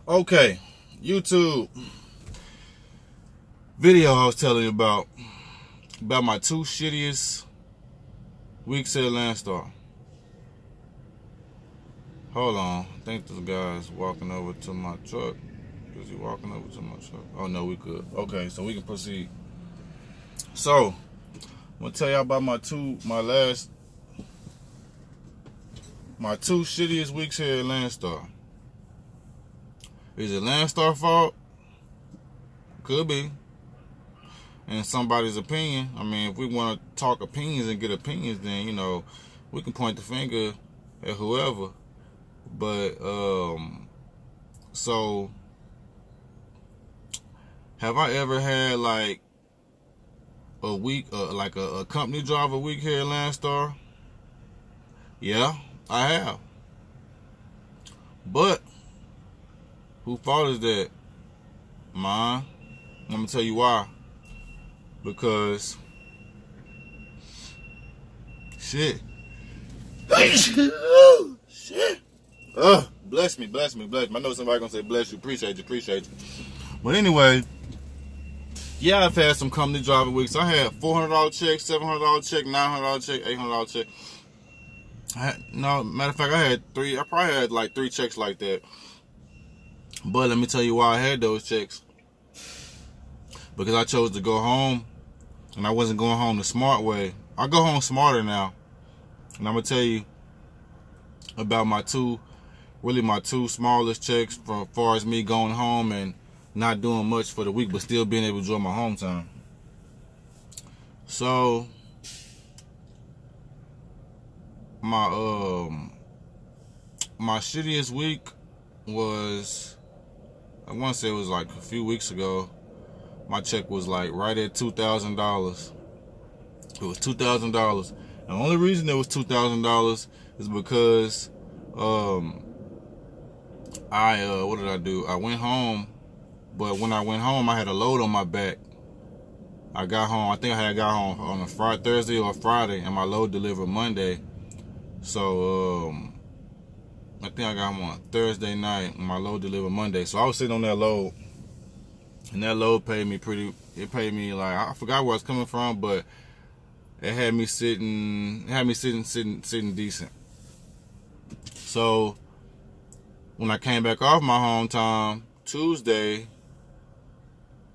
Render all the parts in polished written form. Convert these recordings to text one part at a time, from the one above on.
Okay, YouTube video I was telling you about my 2 shittiest weeks at Landstar. Hold on, I think this guy's walking over to my truck. Is he walking over to my truck? Oh no, we could. Okay, so we can proceed. So, I'm gonna tell y'all about my 2 shittiest weeks here at Landstar. Is it Landstar fault? Could be. And somebody's opinion. I mean, if we want to talk opinions and get opinions, then, you know, we can point the finger at whoever. But, so, have I ever had, like, a week, like a company driver week here at Landstar? Yeah, I have. But, whose fault is that? Mine. I'm going to tell you why. Because, shit. Oh, shit. Bless me. I know somebody going to say bless you, appreciate you. But anyway, yeah, I've had some company driver weeks. I had $400 check, $700 check, $900 check, $800 check. Matter of fact, I probably had like 3 checks like that. But let me tell you why I had those checks. Because I chose to go home, and I wasn't going home the smart way. I go home smarter now. And I'm going to tell you about my 2 smallest checks for as far as me going home and not doing much for the week, but still being able to enjoy my home time. So, my shittiest week was, I want to say it was like a few weeks ago. My check was like right at $2,000. It was $2,000. The only reason it was $2,000 is because what did I do? I went home, but when I went home, I had a load on my back. I got home. I think I got home on a Thursday or Friday, and my load delivered Monday. So I think I got home on Thursday night, and my load delivered Monday. So I was sitting on that load. And that load paid me like, I forgot where I was coming from, but it had me sitting decent. So when I came back off my home time Tuesday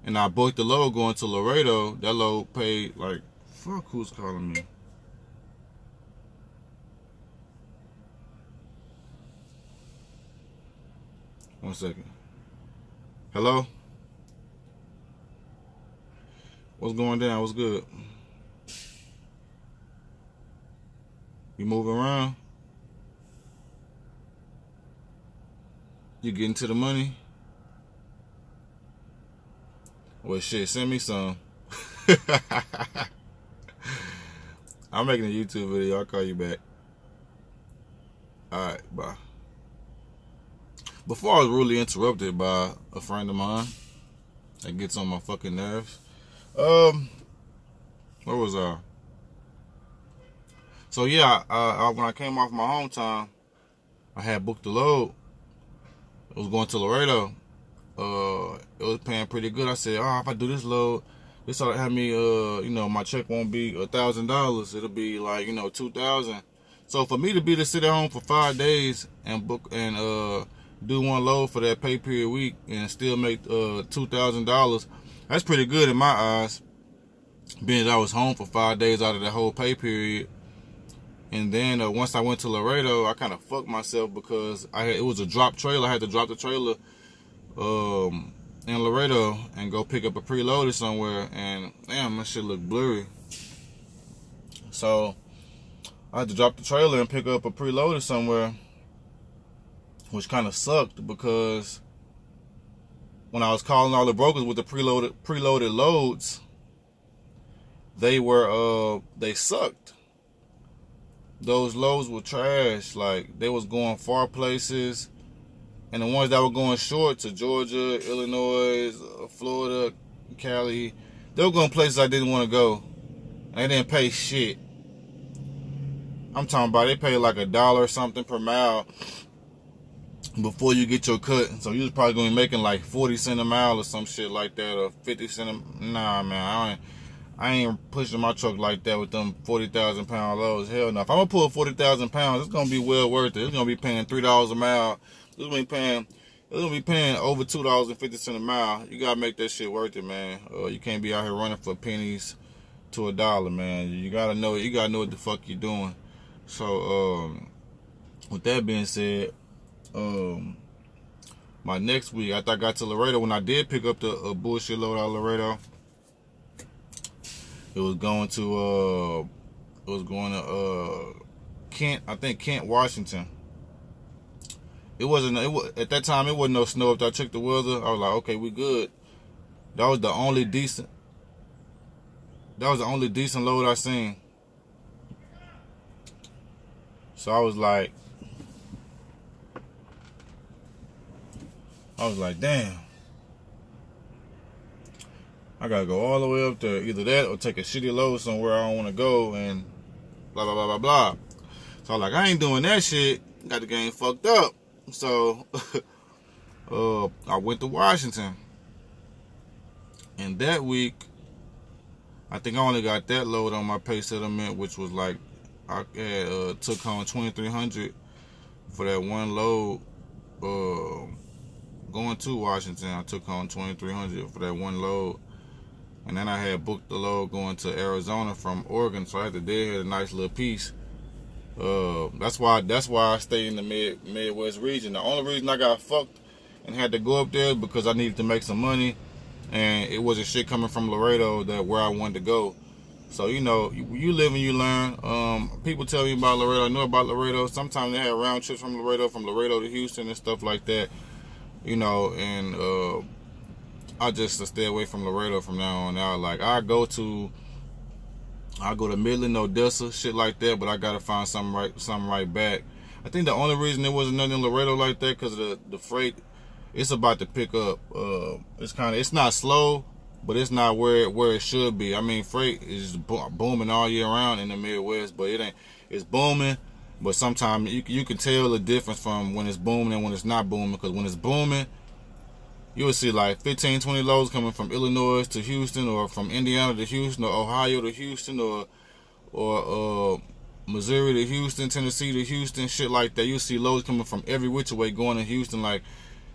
and I booked the load going to Laredo, that load paid like, fuck, who's calling me? One second. Hello? What's going down? What's good? You moving around? You getting to the money? Well, shit, send me some. I'm making a YouTube video. I'll call you back. Alright, bye. Before I was really interrupted by a friend of mine that gets on my fucking nerves. Where was I? So yeah, when I came off my home time, I had booked the load. It was going to Laredo. It was paying pretty good. I said, if I do this load, this ought to have me, my check won't be $1,000. It'll be like, $2,000. So for me to be to sit at home for 5 days and book and do one load for that pay period week and still make $2,000, that's pretty good in my eyes, being that I was home for 5 days out of the whole pay period. And then once I went to Laredo, I kind of fucked myself because it was a drop trailer. I had to drop the trailer in Laredo and go pick up a preloaded somewhere. And damn, that shit looked blurry. So I had to drop the trailer and pick up a preloaded somewhere, which kind of sucked because when I was calling all the brokers with the preloaded loads, they sucked. Those loads were trash. Like, they was going far places, and the ones that were going short to Georgia, Illinois, Florida, Cali, they were going places I didn't want to go, and they didn't pay shit. I'm talking about they paid like $1 or something per mile, before you get your cut. So you was probably gonna be making like 40 cents a mile or some shit like that, or 50 cents. Nah, man, I ain't pushing my truck like that with them 40,000 pound loads. Hell no. If I'm gonna pull 40,000 pounds, it's gonna be well worth it. It's gonna be paying $3 a mile. It's gonna be paying over $2.50 a mile. You gotta make that shit worth it, man. You can't be out here running for pennies to $1, man. You gotta know what the fuck you're doing. So, with that being said, my next week, after I got to Laredo, when I did pick up the bullshit load out of Laredo, it was going to Kent, I think Kent, Washington. At that time it wasn't no snow. After I took the weather, I was like, okay, we good. That was the only decent load I seen. So I was like, damn, I gotta go all the way up there. Either that or take a shitty load somewhere I don't want to go, and blah, blah, blah, blah, blah. So I was like, I ain't doing that shit. Got the game fucked up. So I went to Washington. And that week, I think I only got that load on my pay settlement, which was like, I had, took home $2,300 for that one load. Going to Washington, I took home $2,300 for that one load. And then I had booked the load going to Arizona from Oregon, so I had to deadhead a nice little piece. That's why I stay in the Midwest region. The only reason I got fucked and had to go up there is because I needed to make some money, and it wasn't shit coming from Laredo that where I wanted to go. So, you know, you live and you learn. People tell me about Laredo. I know about Laredo. Sometimes they have round trips from Laredo to Houston and stuff like that. You know, and I just stay away from Laredo from now on out. Like, I go to Midland, Odessa, shit like that, but I gotta find something right back. I think the only reason there wasn't nothing in Laredo like that because of the freight. It's about to pick up. It's not slow, but it's not where it should be. I mean, freight is booming all year round in the Midwest, but it's booming. But sometimes you can tell the difference from when it's booming and when it's not booming. Because when it's booming, you'll see like 15, 20 loads coming from Illinois to Houston, or from Indiana to Houston, or Ohio to Houston, or Missouri to Houston, Tennessee to Houston, shit like that. You'll see loads coming from every which way going to Houston. Like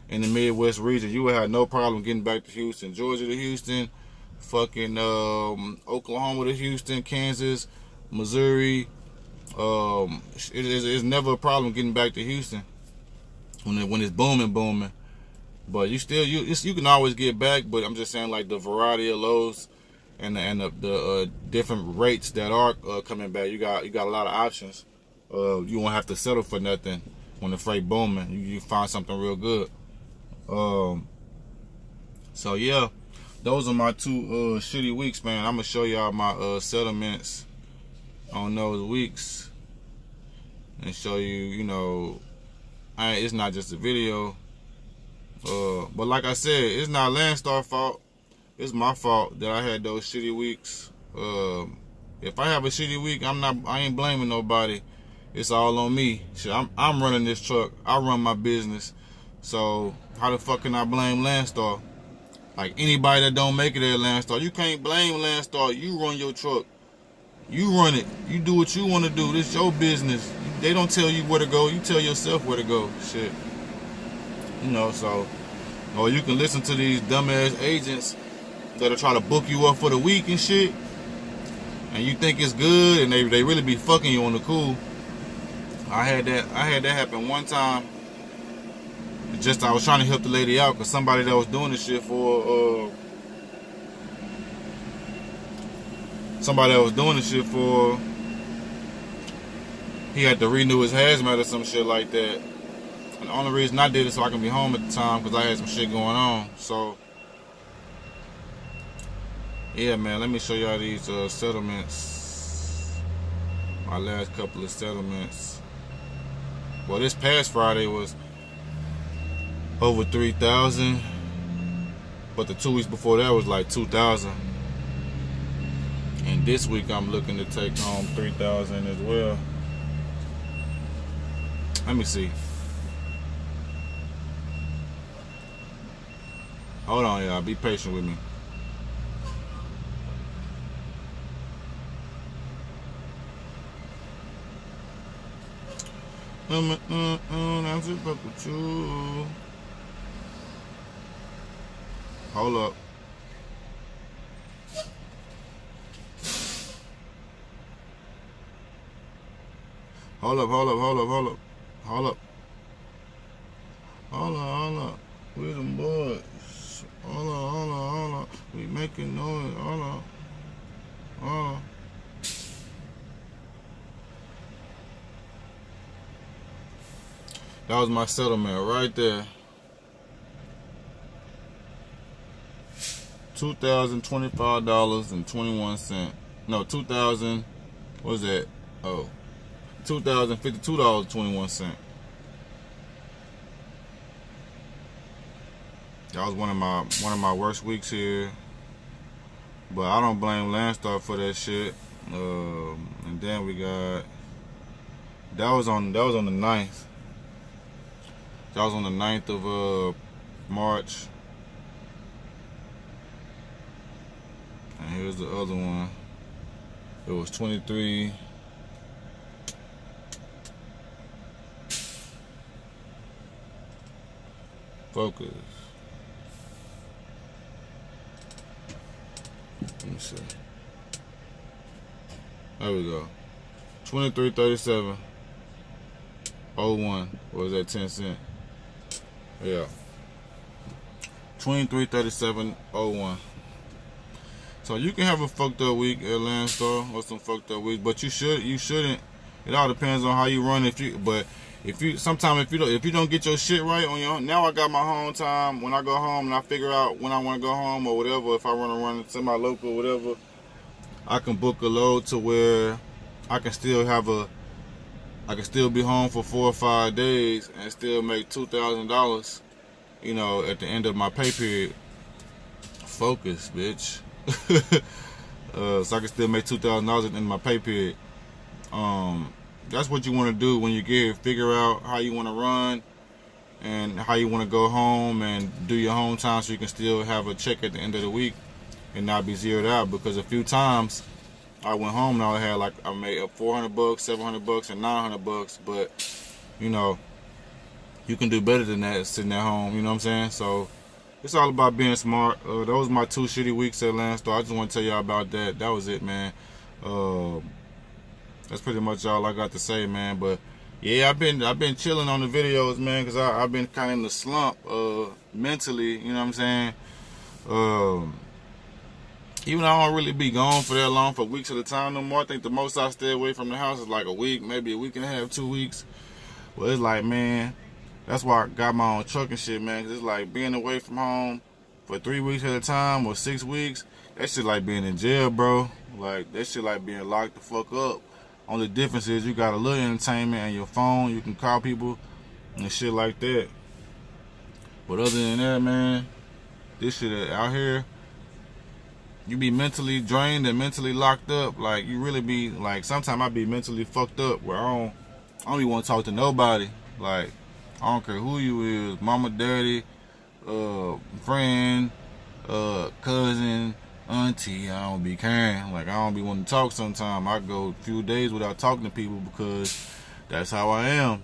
in the Midwest region, you would have no problem getting back to Houston. Georgia to Houston, fucking Oklahoma to Houston, Kansas, Missouri. It's never a problem getting back to Houston when it's booming. But you can always get back. But I'm just saying, like, the variety of loads and the different rates that are coming back. You got a lot of options. You won't have to settle for nothing when the freight booming. You find something real good. So yeah, those are my two shitty weeks, man. I'm gonna show y'all my settlements on those weeks and show you, you know, it's not just a video. But like I said, it's not Landstar fault. It's my fault that I had those shitty weeks. If I have a shitty week, I ain't blaming nobody. It's all on me. Shit, I'm running this truck. I run my business. So how the fuck can I blame Landstar? Like, anybody that don't make it at Landstar, you can't blame Landstar. You run your truck. You run it. You do what you want to do. This your business. They don't tell you where to go. You tell yourself where to go. Shit. You know, so, or you can listen to these dumbass agents that'll try to book you up for the week and shit, and you think it's good, and they really be fucking you on the cool. I had that happen one time. Just I was trying to help the lady out because somebody that was doing this shit for he had to renew his hazmat or some shit like that. And the only reason I did it so I can be home at the time because I had some shit going on. So yeah, man, let me show y'all these settlements. My last couple of settlements. Well, this past Friday was over 3,000, but the 2 weeks before that was like 2,000. And this week I'm looking to take home 3,000 as well. Let me see. Hold on, y'all. Be patient with me. That's it, fuck with you. Hold up. Hold up. Hold up. We them boys. Hold up. We making noise. Hold up. That was my settlement right there. $2,025.21. No, what was that? Oh, $2,052.21. That was one of my worst weeks here. But I don't blame Landstar for that shit. And then we got that was on the 9th. That was on the 9th of March. And here's the other one. It was 23. Focus. Let me see. There we go. 23.37. 01. What was that? 10 cents. Yeah. 23.37.01. So you can have a fucked up week at Landstar or some fucked up week, but you shouldn't. It all depends on how you run. If you don't get your shit right on your own. Now I got my home time. When I go home and I figure out when I want to go home or whatever, if I want to run semi-local or whatever, I can book a load to where I can still be home for 4 or 5 days and still make $2,000, you know, at the end of my pay period. Focus, bitch. So I can still make $2,000 at the end of my pay period. That's what you want to do when you get here. Figure out how you want to run and how you want to go home and do your home time so you can still have a check at the end of the week and not be zeroed out. Because a few times I went home and I made up $400, $700, and $900. But you know, you can do better than that sitting at home. You know what I'm saying? So it's all about being smart. Those were my 2 shitty weeks at Landstar. I just want to tell y'all about that. That was it, man. That's pretty much all I got to say, man. But yeah, I've been chilling on the videos, man, because I've been kind of in the slump mentally. You know what I'm saying? Even though I don't really be gone for that long, for weeks at a time no more. I think the most I stay away from the house is like a week, maybe a week and a half, 2 weeks. Well, it's like, man, that's why I got my own truck and shit, man. Cause it's like being away from home for 3 weeks at a time or 6 weeks. That shit like being in jail, bro. Like, that shit like being locked the fuck up. Only difference is you got a little entertainment and your phone. You can call people and shit like that. But other than that, man, this shit out here, you be mentally drained and mentally locked up. Like, you really be, like, sometimes I be mentally fucked up where I don't even want to talk to nobody. Like, I don't care who you is, mama, daddy, friend, cousin, auntie. I don't be caring. Like, I don't be wanting to talk sometimes. I go a few days without talking to people because that's how I am.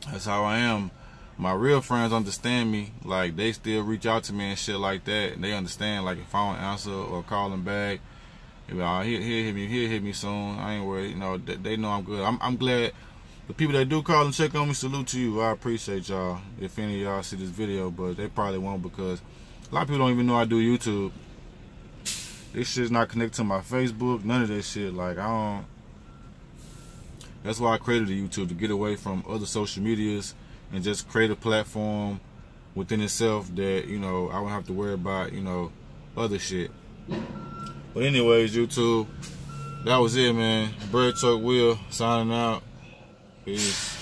That's how I am. My real friends understand me. Like, they still reach out to me and shit like that. And they understand, like, if I don't answer or call them back, he'll hit me soon. I ain't worried. You know, they know I'm good. I'm glad. The people that do call and check on me, salute to you. I appreciate y'all. If any of y'all see this video, but they probably won't because a lot of people don't even know I do YouTube. This shit's not connected to my Facebook, none of that shit. Like, I don't. That's why I created the YouTube, to get away from other social medias and just create a platform within itself that, you know, I won't have to worry about, you know, other shit. But anyways, YouTube, that was it, man. Bird Talk Will signing out. Peace.